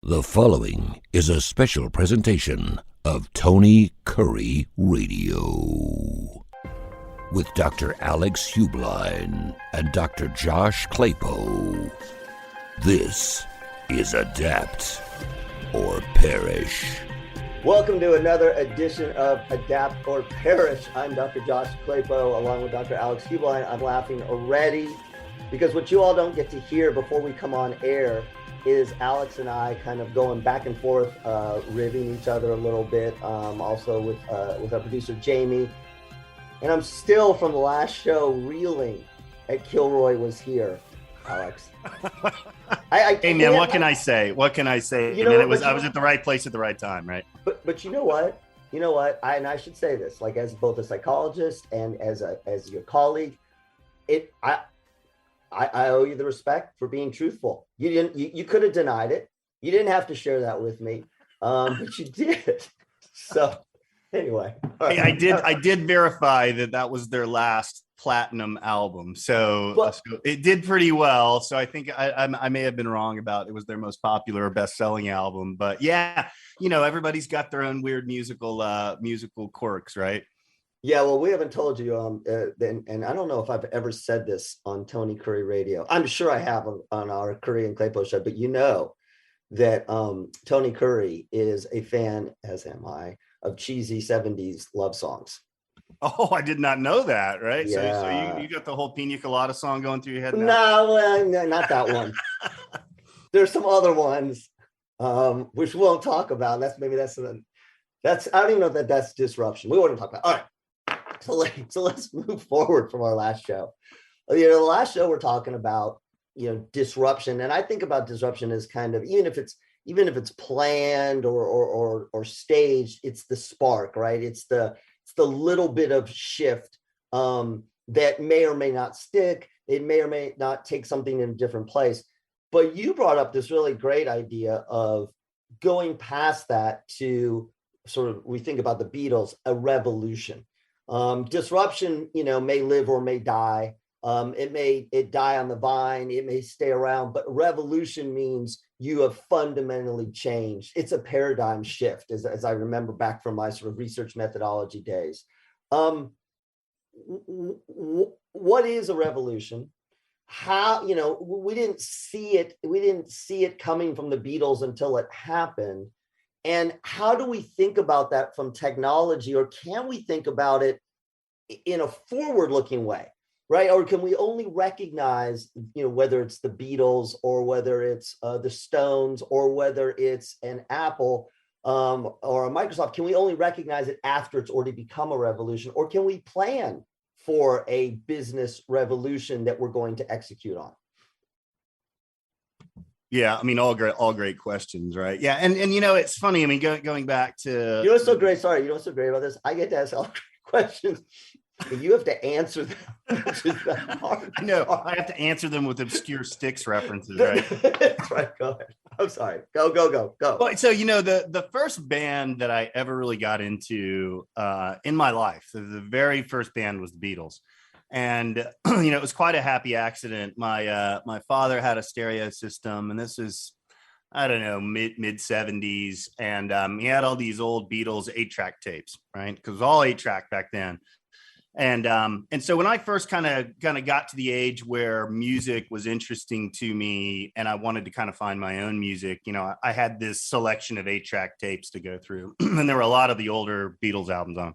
The following is a special presentation of Tony Kurre Radio with Dr. Alex Heublein and Dr. Josh Klapow. This is Adapt or Perish. Welcome to another edition of Adapt or Perish. I'm Dr. Josh Klapow along with Dr. Alex Heublein. I'm laughing already because what you all don't get to hear before we come on air is Alex and I kind of going back and forth, ribbing each other a little bit, also with our producer, Jamie. And I'm still, from the last show, reeling at Kilroy was here, Alex. Hey, man, what can I say? What can I say? You know, I was at the right place at the right time, right? But you know what? I should say this, like, as both a psychologist and as your colleague, I owe you the respect for being truthful. You could have denied it. You didn't have to share that with me, but you did. So anyway, hey, I did verify that was their last platinum album. So it did pretty well. So I think I may have been wrong about it was their most popular or best-selling album. But yeah, everybody's got their own weird musical quirks, right? Yeah, well, we haven't told you, and I don't know if I've ever said this on Tony Kurre Radio. I'm sure I have on our Kurre and Klapow show, but you know that Tony Kurre is a fan, as am I, of cheesy 70s love songs. Oh, I did not know that, right? Yeah. So you got the whole Pina Colada song going through your head now? No, not that one. There's some other ones, which we won't talk about. That's I don't even know that that's disruption. We won't talk about. All right. So let's move forward from our last show. The last show we're talking about, disruption. And I think about disruption as kind of, even if it's planned or staged, it's the spark, right? It's the little bit of shift that may or may not stick. It may or may not take something in a different place. But you brought up this really great idea of going past that to sort of, we think about the Beatles, a revolution. Disruption, may live or may die. It die on the vine. It may stay around, but revolution means you have fundamentally changed. It's a paradigm shift, as I remember back from my sort of research methodology days. What is a revolution? How, we didn't see it coming from the Beatles until it happened. And how do we think about that from technology, or can we think about it in a forward-looking way, right? Or can we only recognize, whether it's the Beatles or whether it's the Stones or whether it's an Apple or a Microsoft, can we only recognize it after it's already become a revolution? Or can we plan for a business revolution that we're going to execute on? Yeah, I mean, all great questions, right? Yeah, and it's funny. I mean, going back to what's so great. Sorry, what's so great about this? I get to ask all great questions. You have to answer them. Which is hard. I know. I have to answer them with obscure Styx references, right? That's right. Go ahead. I'm sorry. Go. Well, so the first band that I ever really got into in my life, the very first band was the Beatles. And, it was quite a happy accident. My father had a stereo system, and this is, I don't know, mid 70s. And he had all these old Beatles 8-track tapes, right? Because it was all 8-track back then. And so when I first kind of got to the age where music was interesting to me and I wanted to kind of find my own music, I had this selection of 8-track tapes to go through. And there were a lot of the older Beatles albums on.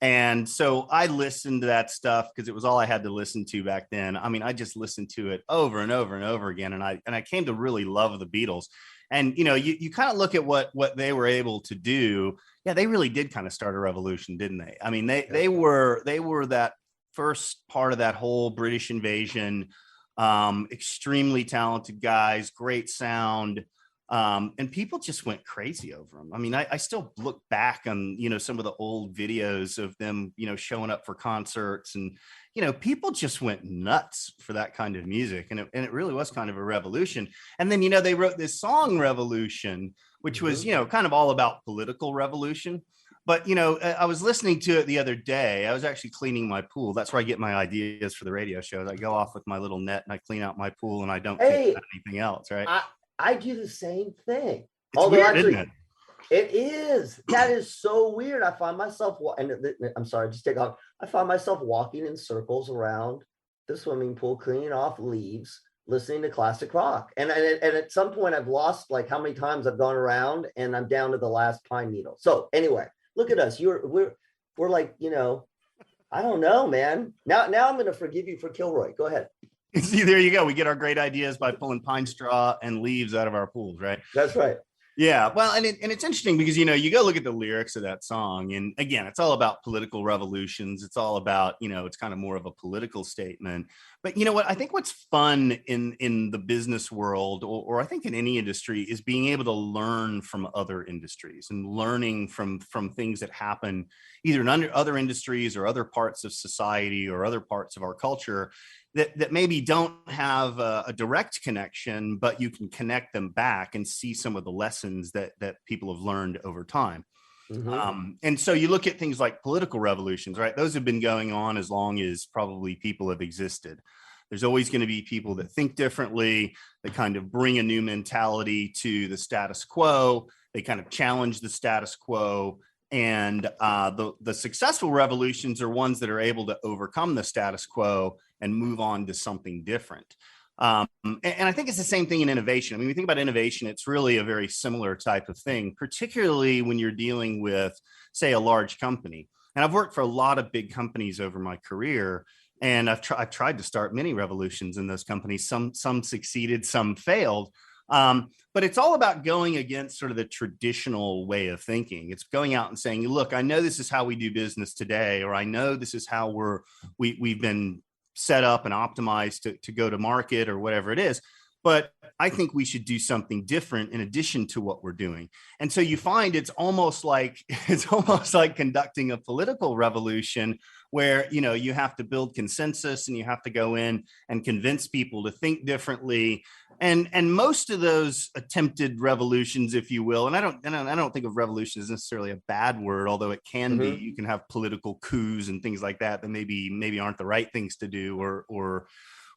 And so I listened to that stuff because it was all I had to listen to back then. I mean, I just listened to it over and over and over again. And I came to really love the Beatles. And, you kind of look at what they were able to do. Yeah, they really did kind of start a revolution, didn't they? I mean, they were that first part of that whole British invasion, extremely talented guys, great sound. And people just went crazy over them. I mean, I still look back on, some of the old videos of them, showing up for concerts, and, people just went nuts for that kind of music. And it really was kind of a revolution. And then, they wrote this song Revolution, which was, kind of all about political revolution. But, I was listening to it the other day. I was actually cleaning my pool. That's where I get my ideas for the radio shows. I go off with my little net and I clean out my pool, and I don't think about anything else, right? I do the same thing. It's Although weird, actually, isn't it? it is. That is so weird. I find myself, I'm sorry, just take off. I find myself walking in circles around the swimming pool, cleaning off leaves, listening to classic rock. And at some point, I've lost like how many times I've gone around, and I'm down to the last pine needle. So anyway, look at us. We're like, I don't know, man. Now I'm going to forgive you for Kilroy. Go ahead. See, there you go. We get our great ideas by pulling pine straw and leaves out of our pools, right? That's right. Yeah, well, and it's interesting because you go look at the lyrics of that song, and again, it's all about political revolutions. It's all about it's kind of more of a political statement. But you know what? I think what's fun in the business world, or I think in any industry, is being able to learn from other industries and learning from things that happen either in other industries or other parts of society or other parts of our culture that maybe don't have a direct connection, but you can connect them back and see some of the lessons that people have learned over time. Mm-hmm. And so you look at things like political revolutions, right? Those have been going on as long as probably people have existed. There's always going to be people that think differently, that kind of bring a new mentality to the status quo. They kind of challenge the status quo. And the successful revolutions are ones that are able to overcome the status quo and move on to something different. And I think it's the same thing in innovation. I mean, when you think about innovation, it's really a very similar type of thing, particularly when you're dealing with, say, a large company. And I've worked for a lot of big companies over my career, and I've tried to start many revolutions in those companies. Some succeeded, some failed. But it's all about going against sort of the traditional way of thinking. It's going out and saying, look, I know this is how we do business today, or I know this is how we've been set up and optimized to go to market or whatever it is. But I think we should do something different in addition to what we're doing. And so you find it's almost like conducting a political revolution where, you have to build consensus and you have to go in and convince people to think differently. And most of those attempted revolutions, if you will, and I don't think of revolution as necessarily a bad word, although it can be. You can have political coups and things like that maybe aren't the right things to do or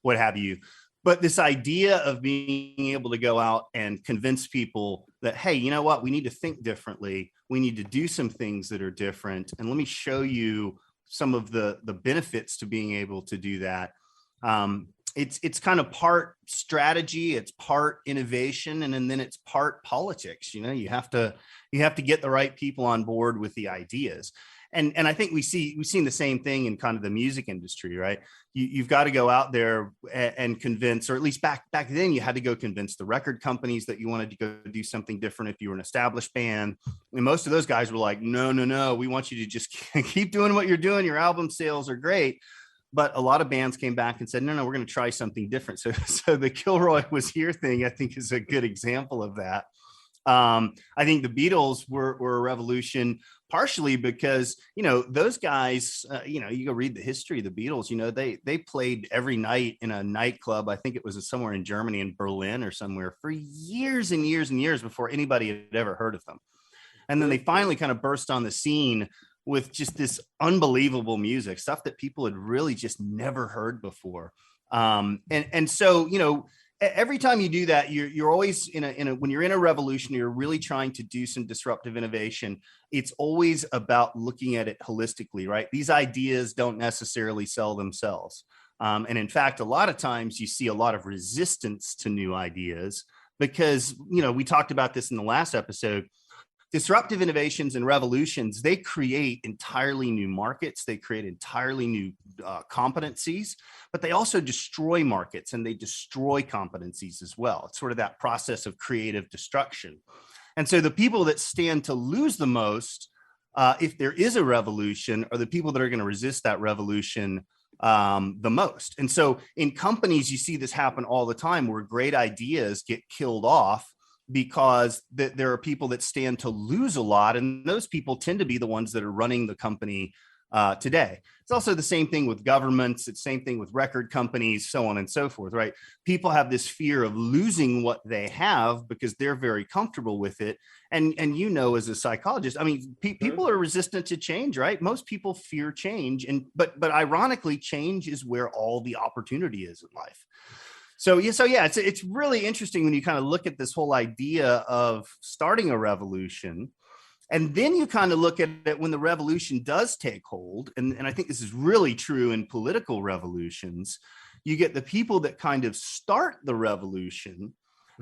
what have you. But this idea of being able to go out and convince people that, hey, you know what, we need to think differently. We need to do some things that are different. And let me show you some of the benefits to being able to do that. It's kind of part strategy, it's part innovation, and then it's part politics. You have to get the right people on board with the ideas. And I think we've seen the same thing in kind of the music industry, right? You've got to go out there and convince, or at least back then you had to go convince the record companies that you wanted to go do something different if you were an established band. And most of those guys were like, no, we want you to just keep doing what you're doing. Your album sales are great. But a lot of bands came back and said, no, we're going to try something different. So the Kilroy Was Here thing, I think, is a good example of that. I think the Beatles were a revolution partially because, those guys, you go read the history of the Beatles, they played every night in a nightclub. I think it was somewhere in Germany, in Berlin or somewhere, for years and years and years before anybody had ever heard of them. And then they finally kind of burst on the scene with just this unbelievable music, stuff that people had really just never heard before. And so, every time you do that, you're always when you're in a revolution, you're really trying to do some disruptive innovation. It's always about looking at it holistically, right? These ideas don't necessarily sell themselves. And in fact, a lot of times you see a lot of resistance to new ideas because, we talked about this in the last episode. Disruptive innovations and revolutions, they create entirely new markets. They create entirely new competencies, but they also destroy markets and they destroy competencies as well. It's sort of that process of creative destruction. And so the people that stand to lose the most, if there is a revolution, are the people that are going to resist that revolution the most. And so in companies, you see this happen all the time where great ideas get killed off because there are people that stand to lose a lot. And those people tend to be the ones that are running the company today. It's also the same thing with governments. It's the same thing with record companies, so on and so forth, right? People have this fear of losing what they have because they're very comfortable with it. And as a psychologist, I mean, people are resistant to change, right? Most people fear change. But ironically, change is where all the opportunity is in life. So it's really interesting when you kind of look at this whole idea of starting a revolution. And then you kind of look at it when the revolution does take hold. And I think this is really true in political revolutions. You get the people that kind of start the revolution.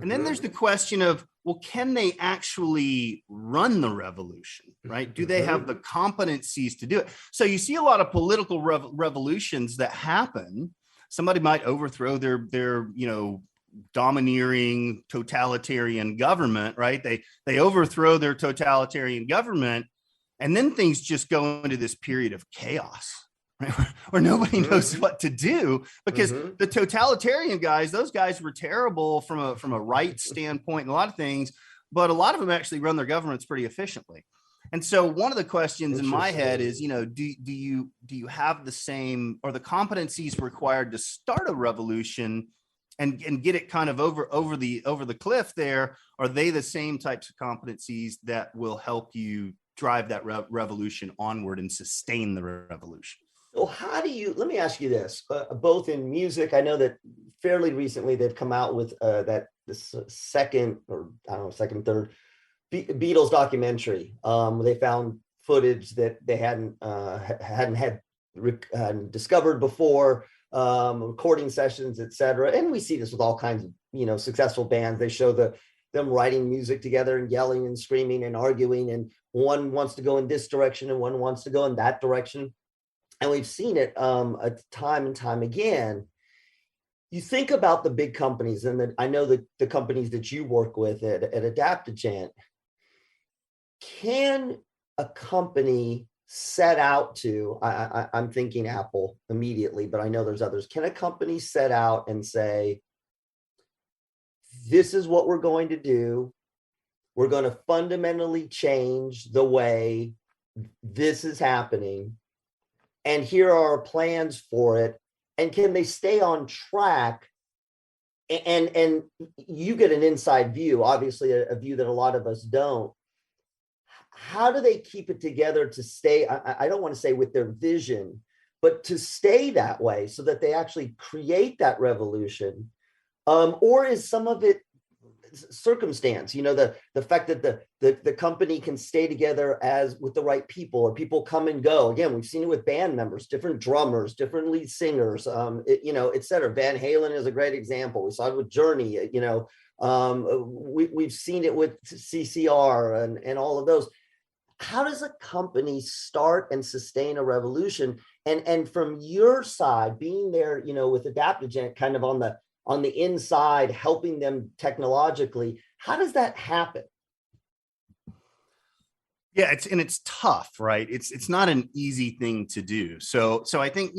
And then there's the question of, well, can they actually run the revolution, right? Do they have the competencies to do it? So you see a lot of political revolutions that happen. Somebody might overthrow their domineering totalitarian government, right? They overthrow their totalitarian government, and then things just go into this period of chaos, right? Where nobody knows what to do, because the totalitarian guys, those guys were terrible from a right standpoint and a lot of things, but a lot of them actually run their governments pretty efficiently. And so one of the questions in my head is, do you have the same or the competencies required to start a revolution and get it kind of over the cliff there? Are they the same types of competencies that will help you drive that revolution onward and sustain the revolution? Well, let me ask you this, both in music, I know that fairly recently they've come out with this second, or I don't know, second, third Beatles documentary. They found footage that they hadn't discovered before, recording sessions, etc. And we see this with all kinds of successful bands. They show them writing music together and yelling and screaming and arguing, and one wants to go in this direction and one wants to go in that direction. And we've seen it time and time again. You think about the big companies, and I know that the companies that you work with at Adaptigent. Can a company set out to, I'm thinking Apple immediately, but I know there's others. Can a company set out and say, this is what we're going to do. We're going to fundamentally change the way this is happening. And here are our plans for it. And can they stay on track? And you get an inside view, obviously a view that a lot of us don't. How do they keep it together to stay, I don't want to say with their vision, but to stay that way so that they actually create that revolution? Or is some of it circumstance, the fact that the company can stay together as with the right people, or people come and go? Again, we've seen it with band members, different drummers, different lead singers, et cetera. Van Halen is a great example. We saw it with Journey, we've seen it with CCR and all of those. How does a company start and sustain a revolution? And from your side, being there, with Adaptigent kind of on the inside, helping them technologically, how does that happen? Yeah, it's tough, right? It's not an easy thing to do. So I think,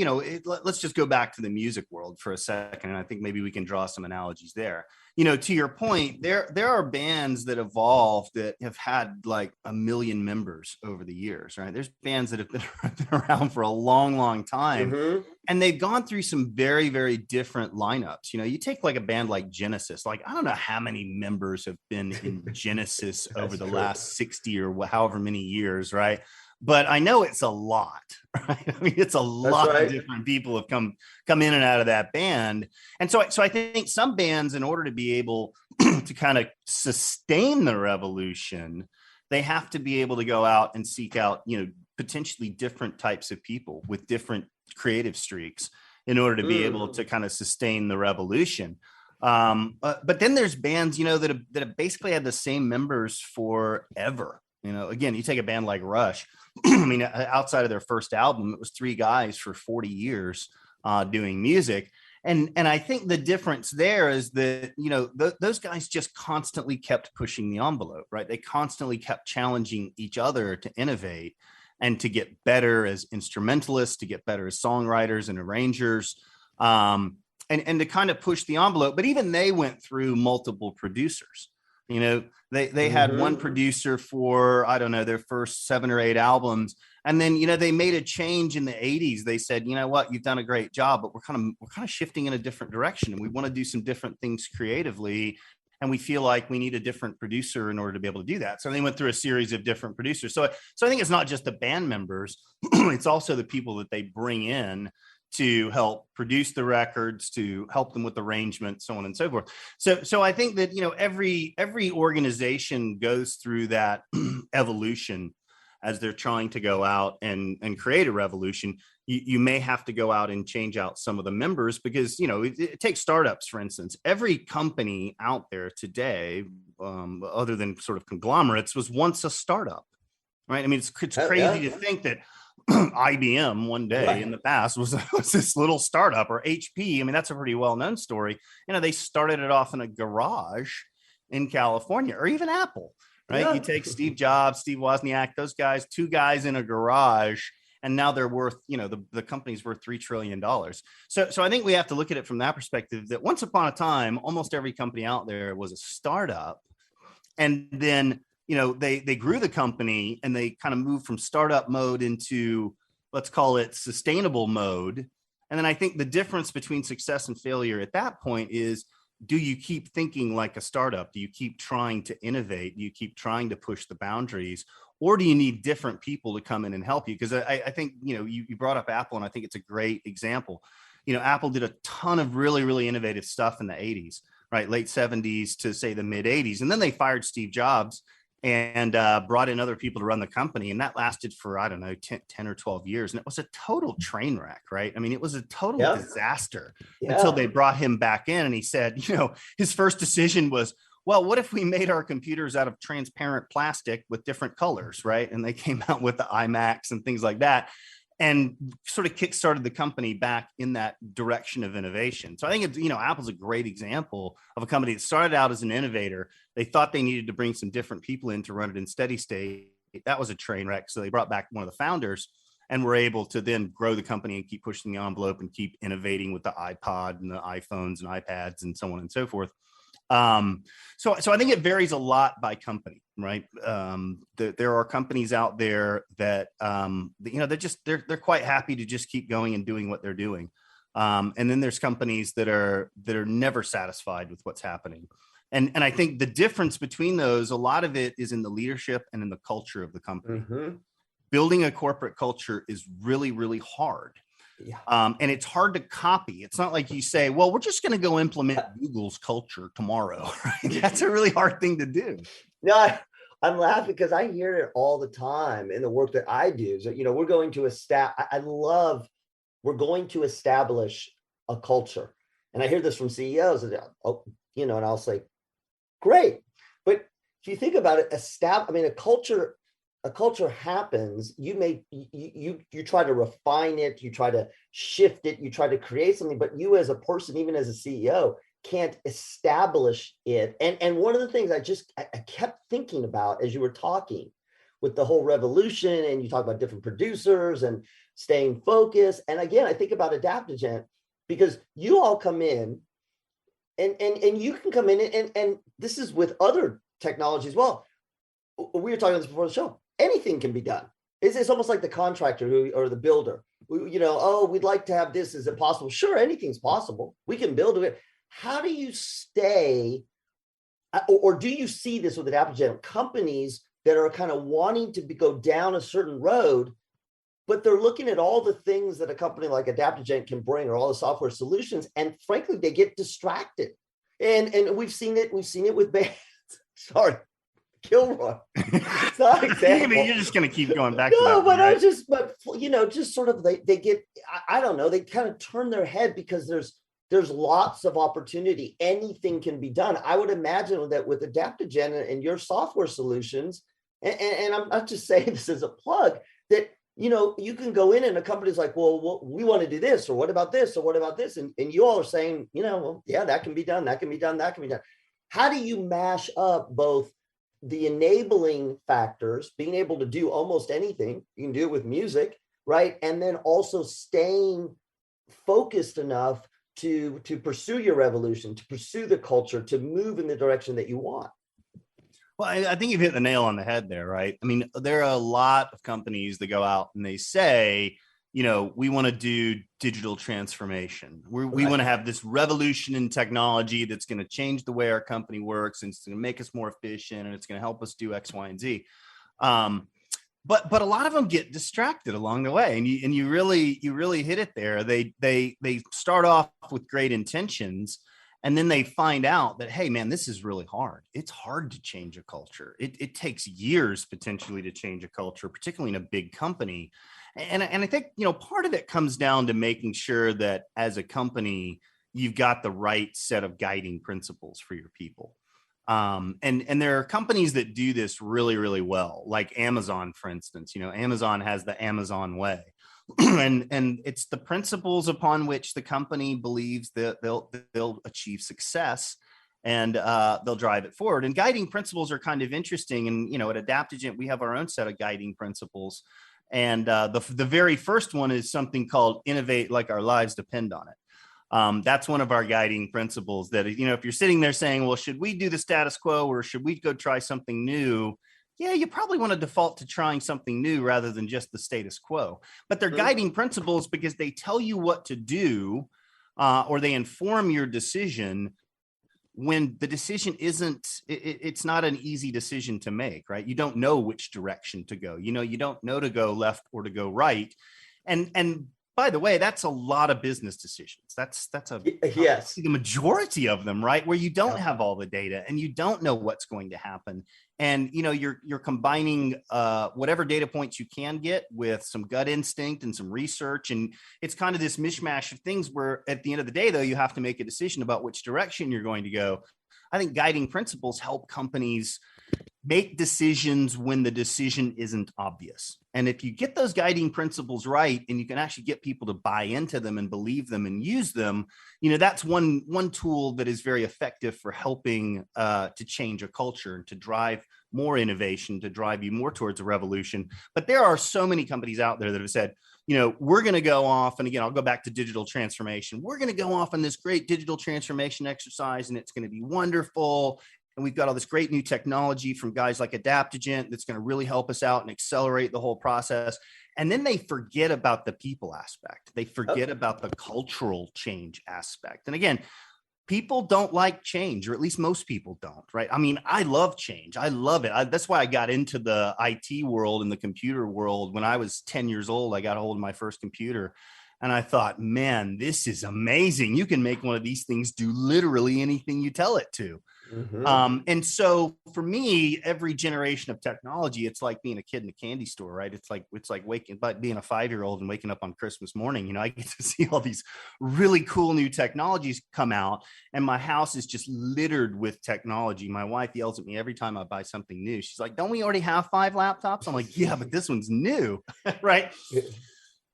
let's just go back to the music world for a second, and I think maybe we can draw some analogies there. To your point, there are bands that evolved that have had like 1 million members over the years, right? There's bands that have been around for a long, long time, and they've gone through some very, very different lineups. You take like a band like Genesis. Like, I don't know how many members have been in Genesis over the last 60 or however many years, right? But I know it's a lot, right? I mean, it's a lot of different people have come in and out of that band. And so I think some bands, in order to be able to kind of sustain the revolution, they have to be able to go out and seek out, potentially different types of people with different creative streaks in order to be able to kind of sustain the revolution. But then there's bands, that have basically had the same members forever. Again, you take a band like Rush. I mean, outside of their first album, it was 3 guys for 40 years doing music. And I think the difference there is that, those guys just constantly kept pushing the envelope, right? They constantly kept challenging each other to innovate and to get better as instrumentalists, to get better as songwriters and arrangers, and to kind of push the envelope. But even they went through multiple producers. They had one producer for, I don't know, their first 7 or 8 albums. And then, they made a change in the 80s. They said, you know what, you've done a great job, but we're kind of shifting in a different direction. And we want to do some different things creatively. And we feel like we need a different producer in order to be able to do that. So they went through a series of different producers. So I think it's not just the band members, it's also the people that they bring in to help produce the records, to help them with arrangement, so on and so forth. So I think that, every organization goes through that evolution as they're trying to go out and create a revolution. You may have to go out and change out some of the members because, it takes startups, for instance. Every company out there today, other than sort of conglomerates, was once a startup, right? I mean, it's crazy to think that IBM one day in the past was this little startup, or HP. I mean, that's a pretty well-known story. They started it off in a garage in California, or even Apple, right? Yeah. You take Steve Jobs, Steve Wozniak, those guys, two guys in a garage, and now they're worth, the company's worth $3 trillion. So I think we have to look at it from that perspective, that once upon a time, almost every company out there was a startup. And then, they grew the company and they kind of moved from startup mode into, let's call it, sustainable mode. And then I think the difference between success and failure at that point is, do you keep thinking like a startup? Do you keep trying to innovate? Do you keep trying to push the boundaries? Or do you need different people to come in and help you? Because I think, you brought up Apple, and I think it's a great example. Apple did a ton of really, really innovative stuff in the 80s, right? Late 70s to say the mid 80s. And then they fired Steve Jobs and brought in other people to run the company. And that lasted for, 10 or 12 years. And it was a total train wreck, right? I mean, it was a total disaster until they brought him back in. And he said, his first decision was, well, what if we made our computers out of transparent plastic with different colors, right? And they came out with the iMacs and things like that, and sort of kickstarted the company back in that direction of innovation. So I think it's, Apple's a great example of a company that started out as an innovator. They thought they needed to bring some different people in to run it in steady state. That was a train wreck. So they brought back one of the founders and were able to then grow the company and keep pushing the envelope and keep innovating with the iPod and the iPhones and iPads and so on and so forth. So I think it varies a lot by company, right? There are companies out there that, they're quite happy to just keep going and doing what they're doing. And then there's companies that are never satisfied with what's happening. And I think the difference between those, a lot of it is in the leadership and in the culture of the company. Mm-hmm. Building a corporate culture is really, really hard. Yeah. And it's hard to copy. It's not like you say, well, we're just going to go implement Google's culture tomorrow. Right? That's a really hard thing to do. No, I'm laughing because I hear it all the time in the work that I do. So, we're going to we're going to establish a culture. And I hear this from CEOs, and I'll say, great. But if you think about it, a culture happens. You try to refine it, you try to shift it, you try to create something, but you as a person, even as a CEO, can't establish it. And one of the things I kept thinking about as you were talking with the whole revolution, and you talk about different producers and staying focused. And again, I think about Adaptigent, because you all come in and you can come in and this is with other technology as well. We were talking about this before the show. Anything can be done. It's almost like the contractor or the builder. We'd like to have this. Is it possible? Sure, anything's possible. We can build it. How do you stay, or do you see this with Adaptigent, companies that are kind of wanting to go down a certain road, but they're looking at all the things that a company like Adaptigent can bring, or all the software solutions, and frankly, they get distracted. And we've seen it with bands. Sorry. Kilroy. It's not an example. You're just going to keep going back to that. No, but right? Just sort of they get, I don't know, they kind of turn their head because there's lots of opportunity. Anything can be done. I would imagine that with Adaptigent and your software solutions, and I'm not just saying this as a plug, that you can go in and a company's like, well, we want to do this, or what about this, or what about this? And you all are saying, that can be done, that can be done, that can be done. How do you mash up both the enabling factors, being able to do almost anything, you can do it with music, right? And then also staying focused enough to pursue your revolution, to pursue the culture, to move in the direction that you want? Well, I think you've hit the nail on the head there, right? I mean, there are a lot of companies that go out and they say, we want to do digital transformation. We want to have this revolution in technology that's going to change the way our company works, and it's going to make us more efficient, and it's going to help us do X, Y, and Z. but a lot of them get distracted along the way, and you really hit it there. They start off with great intentions, and then they find out that, hey man, this is really hard. It's hard to change a culture. It takes years potentially to change a culture, particularly in a big company. And I think, part of it comes down to making sure that as a company, you've got the right set of guiding principles for your people. And there are companies that do this really, really well, like Amazon, for instance. Amazon has the Amazon way. and it's the principles upon which the company believes that they'll achieve success, and they'll drive it forward. And guiding principles are kind of interesting. And, at Adaptigent, we have our own set of guiding principles. And the very first one is something called innovate like our lives depend on it. That's one of our guiding principles, that, if you're sitting there saying, well, should we do the status quo or should we go try something new? Yeah, you probably want to default to trying something new rather than just the status quo. But they're guiding principles because they tell you what to do, or they inform your decision when the decision it's not an easy decision to make, right? You don't know which direction to go. You don't know to go left or to go right. And by the way, that's a lot of business decisions. That's yes, the majority of them, right? Where you don't have all the data and you don't know what's going to happen. And, you're combining whatever data points you can get with some gut instinct and some research. And it's kind of this mishmash of things where at the end of the day, though, you have to make a decision about which direction you're going to go. I think guiding principles help companies make decisions when the decision isn't obvious. And if you get those guiding principles right, and you can actually get people to buy into them and believe them and use them, that's one tool that is very effective for helping to change a culture and to drive more innovation, to drive you more towards a revolution. But there are so many companies out there that have said, we're going to go off. And again, I'll go back to digital transformation. We're going to go off on this great digital transformation exercise, and it's going to be wonderful. And we've got all this great new technology from guys like Adaptigent that's going to really help us out and accelerate the whole process. And then they forget about the people aspect. They forget about the cultural change aspect. And again, people don't like change, or at least most people don't, right? I mean, I love change. I love it. That's why I got into the IT world and the computer world. When I was 10 years old, I got a hold of my first computer. And I thought, man, this is amazing. You can make one of these things do literally anything you tell it to. Mm-hmm. And so for me, every generation of technology, it's like being a kid in a candy store, right? It's like being a 5-year-old and waking up on Christmas morning. I get to see all these really cool new technologies come out, and my house is just littered with technology. My wife yells at me every time I buy something new. She's like, don't we already have 5 laptops? I'm like, yeah, but this one's new, right?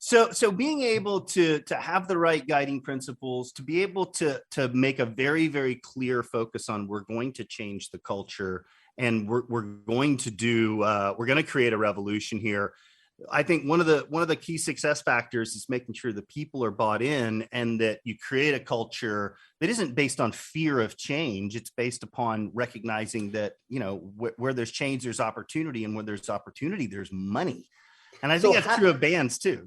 So being able to have the right guiding principles, to be able to make a very, very clear focus on, we're going to change the culture, and we're going to create a revolution here. I think one of the key success factors is making sure that people are bought in, and that you create a culture that isn't based on fear of change. It's based upon recognizing that, where there's change, there's opportunity, and where there's opportunity, there's money. And I think that's true of bands too,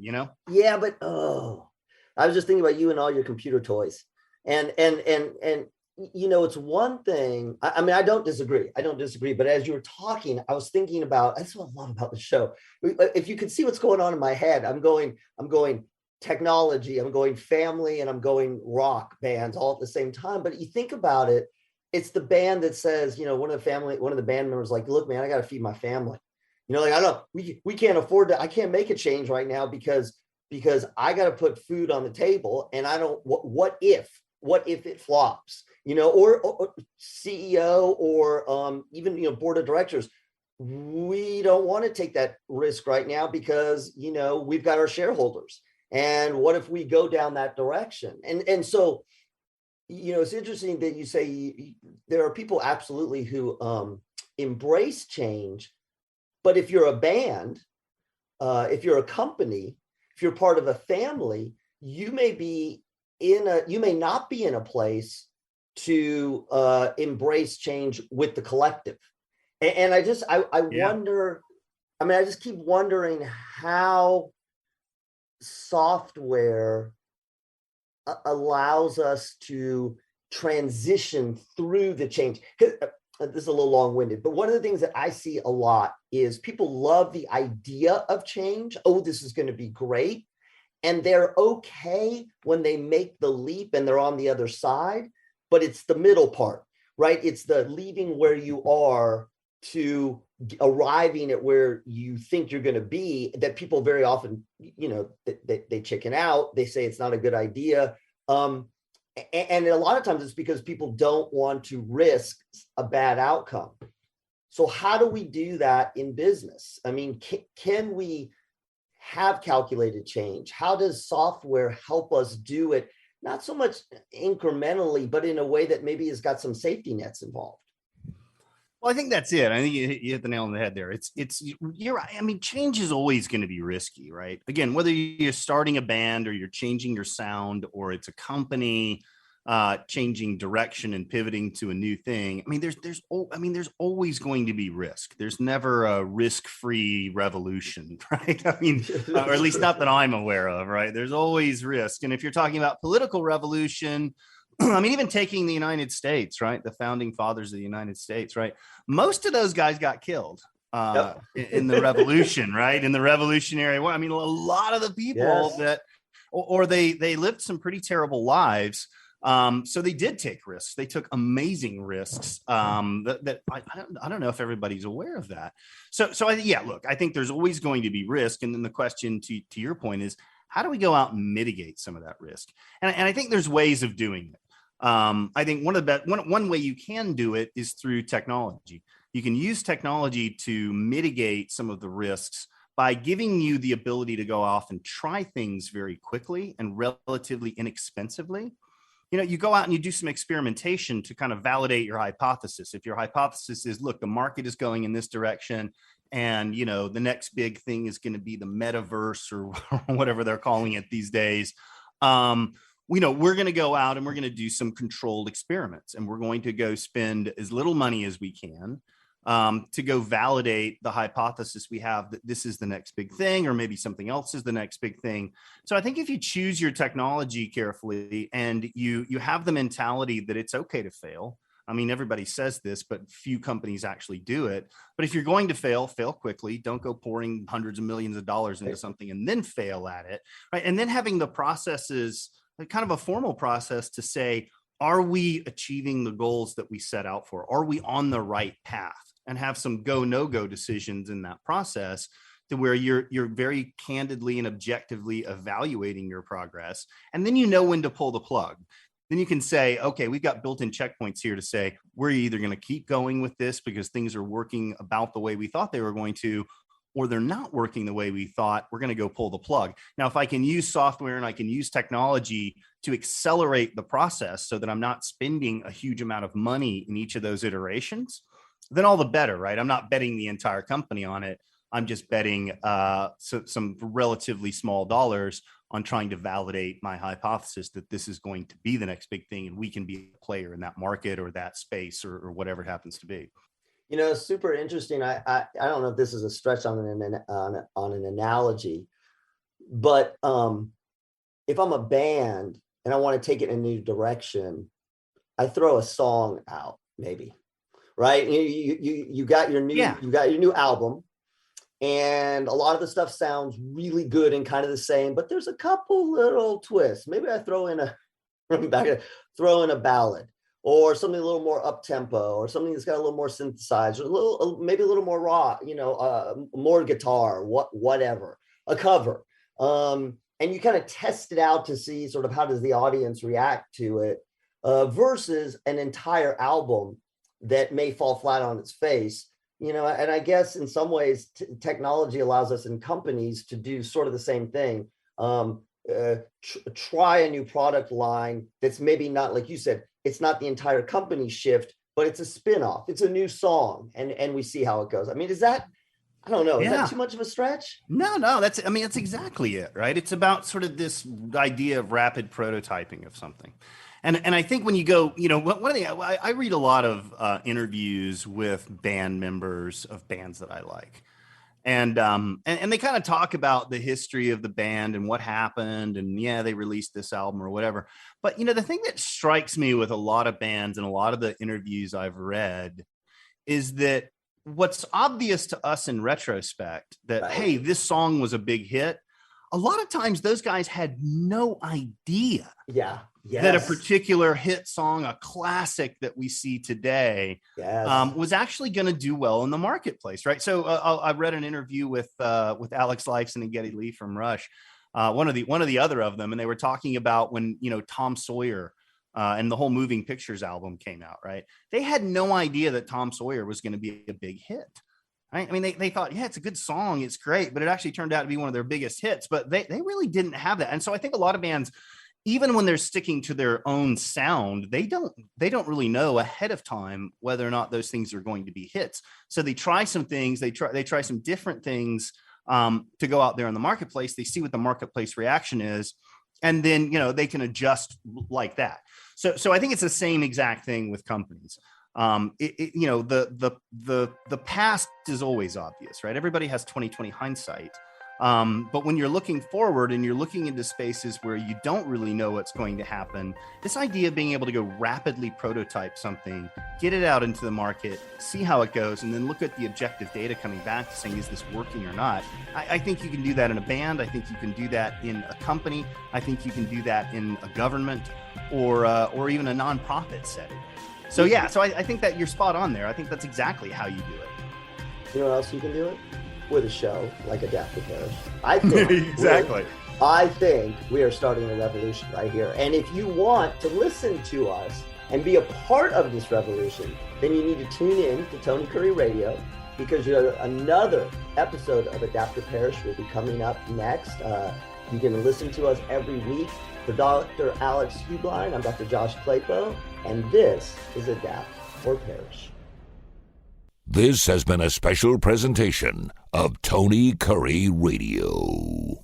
Yeah, but I was just thinking about you and all your computer toys. And it's one thing. I mean, I don't disagree. But as you were talking, I was thinking about, that's what I love about the show. If you could see what's going on in my head, I'm going technology, I'm going family, and I'm going rock bands all at the same time. But you think about it, it's the band that says, one of the band members like, look, man, I got to feed my family. I don't, we can't afford to, I can't make a change right now because I got to put food on the table, and I don't, what if it flops, or CEO, or even, board of directors, we don't want to take that risk right now because, we've got our shareholders, and what if we go down that direction? And so, it's interesting that you say there are people absolutely who embrace change. But if you're a band, if you're a company, if you're part of a family, you may not be in a place to embrace change with the collective. And I wonder, I just keep wondering how software allows us to transition through the change. this is a little long-winded, but one of the things that I see a lot is people love the idea of change. Oh, this is going to be great. And they're okay when they make the leap and they're on the other side, but it's the middle part, right? It's the leaving where you are to arriving at where you think you're going to be that people very often, they chicken out. They say it's not a good idea. And a lot of times it's because people don't want to risk a bad outcome. So how do we do that in business? I mean, can we have calculated change? How does software help us do it? Not so much incrementally, but in a way that maybe has got some safety nets involved. Well, I think that's it. I think you hit the nail on the head there. You're right. I mean, change is always going to be risky, right? Again, whether you're starting a band or you're changing your sound, or it's a company changing direction and pivoting to a new thing. I mean, there's always going to be risk. There's never a risk-free revolution, right? I mean, or at least not that I'm aware of, right? There's always risk. And if you're talking about political revolution, I mean, even taking the United States, right? The founding fathers of the United States, right? Most of those guys got killed in the revolution, right? In the Revolutionary War. I mean, a lot of the people or they lived some pretty terrible lives. So they did take risks. They took amazing risks that I don't know if everybody's aware of that. So look, I think there's always going to be risk. And then the question to your point is, how do we go out and mitigate some of that risk? And I think there's ways of doing it. I think one way you can do it is through technology. You can use technology to mitigate some of the risks by giving you the ability to go off and try things very quickly and relatively inexpensively. You go out and you do some experimentation to kind of validate your hypothesis. If your hypothesis is, look, the market is going in this direction, and the next big thing is going to be the metaverse or whatever they're calling it these days. We're going to go out and we're going to do some controlled experiments, and we're going to go spend as little money as we can to go validate the hypothesis we have that this is the next big thing, or maybe something else is the next big thing. So I think if you choose your technology carefully and you have the mentality that it's okay to fail. I mean, everybody says this, but few companies actually do it. But if you're going to fail quickly. Don't go pouring hundreds of millions of dollars into something and then fail at it, right? And then having the processes, kind of a formal process to say, are we achieving the goals that we set out for? Are we on the right path? And have some go, no-go decisions in that process to where you're very candidly and objectively evaluating your progress. And then when to pull the plug. Then you can say, okay, we've got built-in checkpoints here to say, we're either going to keep going with this because things are working about the way we thought they were going to, or they're not working the way we thought. We're going to go pull the plug. Now, if I can use software and I can use technology to accelerate the process so that I'm not spending a huge amount of money in each of those iterations, then all the better, right? I'm not betting the entire company on it. I'm just betting some relatively small dollars on trying to validate my hypothesis that this is going to be the next big thing, and we can be a player in that market or that space or whatever it happens to be. Super interesting. I don't know if this is a stretch on an analogy, but if I'm a band and I want to take it in a new direction, I throw a song out, maybe. Right. You got your new album, and a lot of the stuff sounds really good and kind of the same, but there's a couple little twists. Maybe I throw in a ballad or something a little more up tempo, or something that's got a little more synthesizer, maybe a little more raw, more guitar, whatever, a cover. And you kind of test it out to see sort of how does the audience react to it versus an entire album that may fall flat on its face, and I guess in some ways technology allows us in companies to do sort of the same thing. Try a new product line that's maybe not, like you said, it's not the entire company shift, but it's a spin-off. It's a new song, and we see how it goes. I mean, is that, I don't know, is that too much of a stretch? No, that's exactly it, right? It's about sort of this idea of rapid prototyping of something. And I think when you go, I read a lot of interviews with band members of bands that I like. And they kind of talk about the history of the band and what happened. And they released this album or whatever. But, the thing that strikes me with a lot of bands and a lot of the interviews I've read is that what's obvious to us in retrospect that, hey, this song was a big hit. A lot of times those guys had no idea that a particular hit song, a classic that we see today, was actually going to do well in the marketplace, right? So I read an interview with Alex Lifeson and Geddy Lee from Rush, one of the other of them, and they were talking about when Tom Sawyer and the whole Moving Pictures album came out, right? They had no idea that Tom Sawyer was going to be a big hit. Right? I mean, they thought, yeah, it's a good song, it's great, but it actually turned out to be one of their biggest hits. But they really didn't have that. And so I think a lot of bands, even when they're sticking to their own sound, they don't really know ahead of time whether or not those things are going to be hits. So they try some things, they try some different things to go out there in the marketplace. They see what the marketplace reaction is, and then they can adjust like that. So I think it's the same exact thing with companies. The past is always obvious, right? Everybody has 20/20 hindsight. But when you're looking forward and you're looking into spaces where you don't really know what's going to happen, this idea of being able to go rapidly prototype something, get it out into the market, see how it goes, and then look at the objective data coming back to saying, is this working or not? I think you can do that in a band. I think you can do that in a company. I think you can do that in a government or even a nonprofit setting. So I think that you're spot on there. I think that's exactly how you do it. You know what else you can do it? With a show like Adaptigent Parish. I think exactly. I think we are starting a revolution right here. And if you want to listen to us and be a part of this revolution, then you need to tune in to Tony Curre Radio, because another episode of Adaptigent Parish will be coming up next. You can listen to us every week. For Dr. Alex Heublein, I'm Dr. Josh Klapow, and this is Adapt or Perish. This has been a special presentation of Tony Curre Radio.